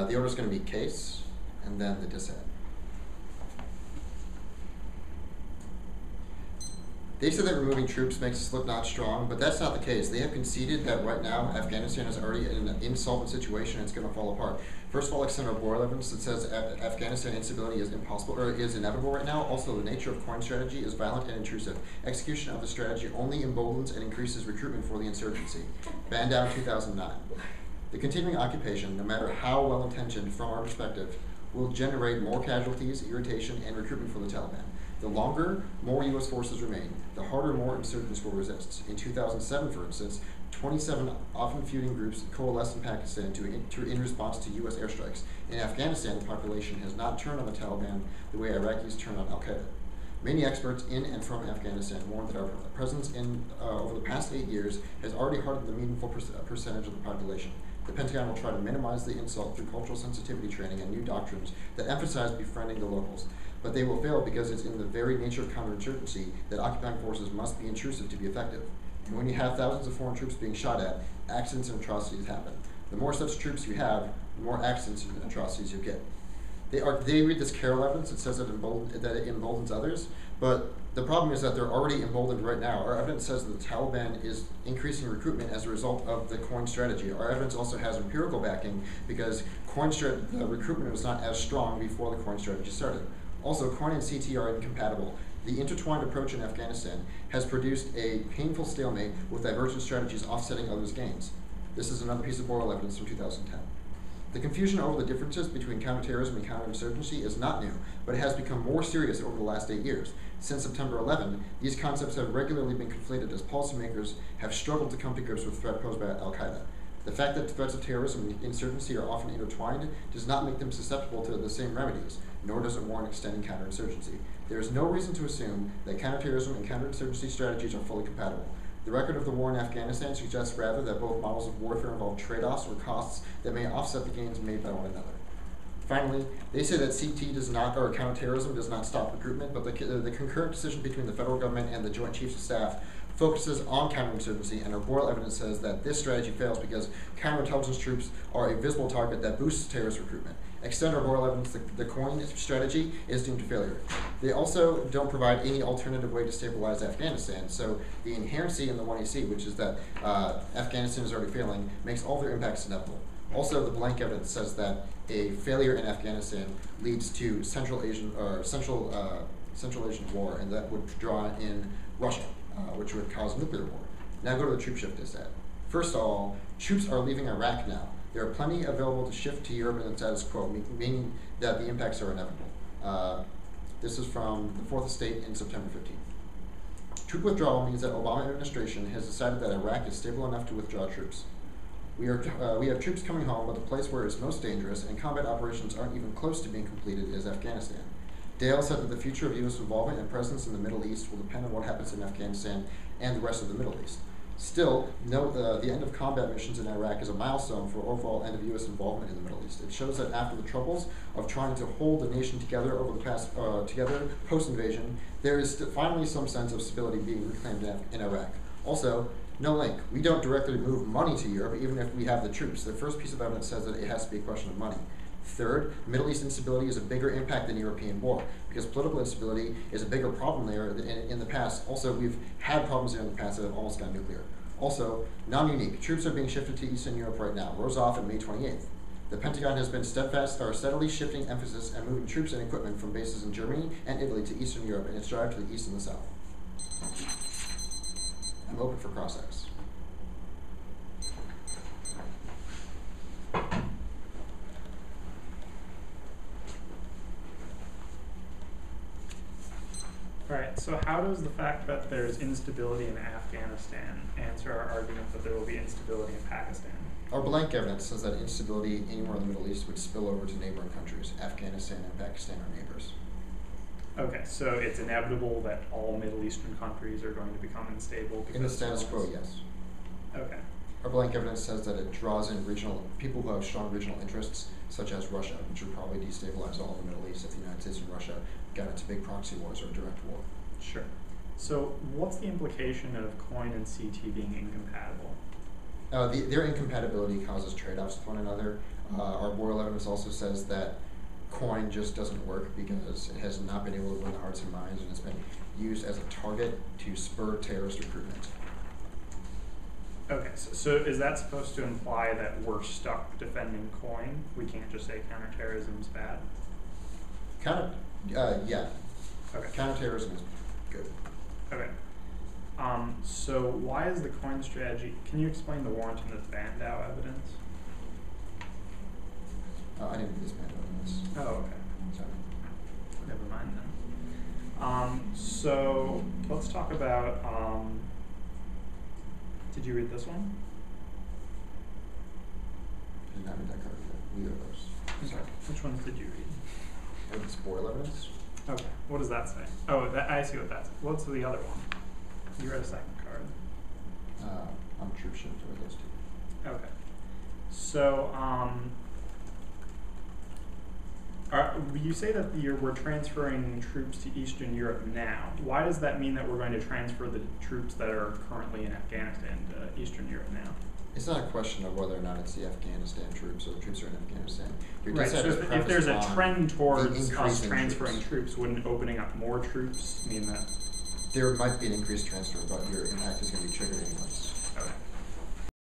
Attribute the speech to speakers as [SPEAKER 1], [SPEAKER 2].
[SPEAKER 1] The order is going to be case, and then the disadd. They said that removing troops makes the slip not strong, but that's not the case. They have conceded that right now Afghanistan is already in an insolvent situation and it's going to fall apart. First of all, extend our Boyle evidence that says Afghanistan instability is impossible or is inevitable right now. Also, the nature of coin strategy is violent and intrusive. Execution of the strategy only emboldens and increases recruitment for the insurgency. Ban down 2009. The continuing occupation, no matter how well-intentioned from our perspective, will generate more casualties, irritation, and recruitment for the Taliban. The longer more U.S. forces remain, the harder more insurgents will resist. In 2007, for instance, 27 often feuding groups coalesced in Pakistan in response to U.S. airstrikes. In Afghanistan, the population has not turned on the Taliban the way Iraqis turned on al-Qaeda. Many experts in and from Afghanistan warn that our presence over the past 8 years has already hardened the meaningful percentage of the population. The Pentagon will try to minimize the insult through cultural sensitivity training and new doctrines that emphasize befriending the locals. But they will fail because it's in the very nature of counterinsurgency that occupying forces must be intrusive to be effective. And when you have thousands of foreign troops being shot at, accidents and atrocities happen. The more such troops you have, the more accidents and atrocities you get. They read this Carroll evidence that says that it emboldens others, but the problem is that they're already emboldened right now. Our evidence says that the Taliban is increasing recruitment as a result of the coin strategy. Our evidence also has empirical backing because the recruitment was not as strong before the coin strategy started. Also, coin and CT are incompatible. The intertwined approach in Afghanistan has produced a painful stalemate with divergent strategies offsetting others' gains. This is another piece of Boyle evidence from 2010. The confusion over the differences between counterterrorism and counterinsurgency is not new, but it has become more serious over the last 8 years. Since September 11, these concepts have regularly been conflated as policymakers have struggled to come to grips with the threat posed by al-Qaeda. The fact that threats of terrorism and insurgency are often intertwined does not make them susceptible to the same remedies, nor does it warrant extending counterinsurgency. There is no reason to assume that counterterrorism and counterinsurgency strategies are fully compatible. The record of the war in Afghanistan suggests rather that both models of warfare involve trade-offs or costs that may offset the gains made by one another. Finally, they say that CT does not, or counterterrorism does not stop recruitment, but the concurrent decision between the federal government and the Joint Chiefs of Staff focuses on counterinsurgency, and our Boyle evidence says that this strategy fails because counterintelligence troops are a visible target that boosts terrorist recruitment. Extend our Boyle evidence, the coin strategy is doomed to failure. They also don't provide any alternative way to stabilize Afghanistan, so the inherency in the 1AC, which is that Afghanistan is already failing, makes all their impacts inevitable. Also, the blank evidence says that a failure in Afghanistan leads to Central Asian war, and that would draw in Russia, which would cause nuclear war. Now go to the troop shift disadd. First of all, troops are leaving Iraq now. There are plenty available to shift to Europe in the status quo, meaning that the impacts are inevitable. This is from the Fourth Estate in September 15th. Troop withdrawal means that Obama administration has decided that Iraq is stable enough to withdraw troops. We have troops coming home, but the place where it's most dangerous and combat operations aren't even close to being completed is Afghanistan. Dale said that the future of U.S. involvement and presence in the Middle East will depend on what happens in Afghanistan and the rest of the Middle East. Still, note the end of combat missions in Iraq is a milestone for overall end of U.S. involvement in the Middle East. It shows that after the troubles of trying to hold the nation together over the past post-invasion, there is finally some sense of stability being reclaimed in Iraq. Also, no link. We don't directly move money to Europe, even if we have the troops. The first piece of evidence says that it has to be a question of money. Third, Middle East instability is a bigger impact than European war, because political instability is a bigger problem there in the past. Also, we've had problems there in the past that have almost gone nuclear. Also, non-unique. Troops are being shifted to Eastern Europe right now. Rose off on May 28th. The Pentagon has been steadily shifting emphasis and moving troops and equipment from bases in Germany and Italy to Eastern Europe in its drive to the east and the south. I'm open for cross-ex.
[SPEAKER 2] Right, so how does the fact that there's instability in Afghanistan answer our argument that there will be instability in Pakistan?
[SPEAKER 1] Our blank evidence says that instability anywhere in the Middle East would spill over to neighboring countries. Afghanistan and Pakistan are neighbors.
[SPEAKER 2] Okay, so it's inevitable that all Middle Eastern countries are going to become unstable?
[SPEAKER 1] In the status quo, yes.
[SPEAKER 2] Okay.
[SPEAKER 1] Our blank evidence says that it draws in people who have strong regional interests, such as Russia, which would probably destabilize all of the Middle East if the United States and Russia got into big proxy wars or direct war.
[SPEAKER 2] Sure. So what's the implication of coin and CT being incompatible?
[SPEAKER 1] Their incompatibility causes trade-offs with one another. Our Boyle evidence also says that coin just doesn't work because it has not been able to win the hearts and minds, and it's been used as a target to spur terrorist recruitment.
[SPEAKER 2] Okay, so is that supposed to imply that we're stuck defending coin? We can't just say counterterrorism is bad?
[SPEAKER 1] Yeah.
[SPEAKER 2] Okay.
[SPEAKER 1] Counterterrorism is good.
[SPEAKER 2] Okay. So why is the coin strategy, can you explain the Warrington Bandow evidence?
[SPEAKER 1] I didn't read this band evidence.
[SPEAKER 2] Oh, okay.
[SPEAKER 1] Sorry.
[SPEAKER 2] Never mind then. So let's talk about, did you read this one?
[SPEAKER 1] I did not read that card yet. Neither of those.
[SPEAKER 2] Okay. Which ones did you read?
[SPEAKER 1] It's Boyle evidence.
[SPEAKER 2] Okay. What does that say? Oh, I see what that's. What's the other one? You read a second card.
[SPEAKER 1] I'm troop shift over those two.
[SPEAKER 2] Okay. So, you say that we're transferring troops to Eastern Europe now. Why does that mean that we're going to transfer the troops that are currently in Afghanistan to Eastern Europe now?
[SPEAKER 1] It's not a question of whether or not it's the Afghanistan troops or the troops are in Afghanistan.
[SPEAKER 2] Right, so if there's a trend towards us transferring
[SPEAKER 1] troops,
[SPEAKER 2] wouldn't opening up more troops mean that?
[SPEAKER 1] There might be an increased transfer, but your impact is going to be triggered anyways.